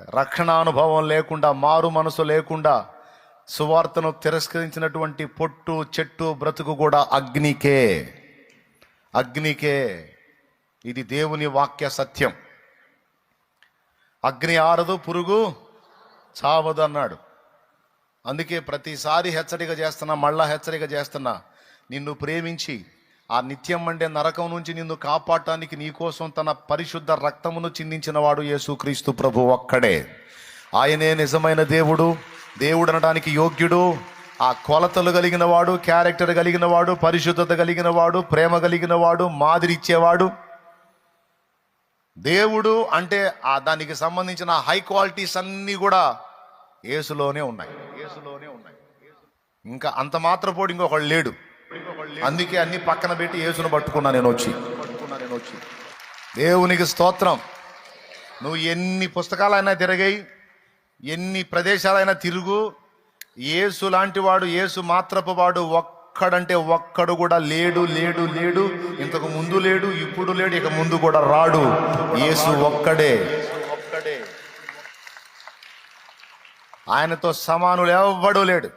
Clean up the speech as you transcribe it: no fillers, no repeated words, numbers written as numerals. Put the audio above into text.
రక్షణానుభవం లేకుండా, మారు మనసు లేకుండా సువార్తను తిరస్కరించినటువంటి పొట్టు చెట్టు బ్రతుకు కూడా అగ్నికే. ఇది దేవుని వాక్య సత్యం. అగ్ని ఆరదు, పురుగు చావదు అన్నాడు. అందుకే ప్రతిసారి హెచ్చరిక చేస్తున్నా, మళ్ళా హెచ్చరిక చేస్తున్నా, నిన్ను ప్రేమించి ఆ నిత్యం మండే నరకం నుంచి నిన్ను కాపాడటానికి నీకోసం తన పరిశుద్ధ రక్తమును చిందించిన వాడు యేసుక్రీస్తు ప్రభు ఒక్కడే. ఆయనే నిజమైన దేవుడు, దేవుడు అనడానికి యోగ్యుడు. ఆ కొలతలు కలిగిన వాడు, క్యారెక్టర్ కలిగిన వాడు, పరిశుద్ధత కలిగిన వాడు, ప్రేమ కలిగిన వాడు, మాదిరి ఇచ్చేవాడు. దేవుడు అంటే దానికి సంబంధించిన హై క్వాలిటీస్ అన్నీ కూడా యేసులోనే ఉన్నాయి. ఇంకా అంత మాత్రపోడు ఇంకొకళ్ళు లేడు. అందుకే అన్ని పక్కన పెట్టి యేసును పట్టుకున్నా నేను వచ్చి. దేవునికి స్తోత్రం. నువ్వు ఎన్ని పుస్తకాలైనా తిరగాయి, ఎన్ని ప్రదేశాలైనా తిరుగు, యేసు లాంటి వాడు, యేసు మాత్రపు వాడు ఒక్కడంటే ఒక్కడు కూడా లేడు. ఇంతకు ముందు లేడు, ఇప్పుడు లేడు, ఇక ముందు కూడా రాడు. యేసు ఒక్కడే. ఆయనతో సమానులు ఎవ్వడూ లేడు.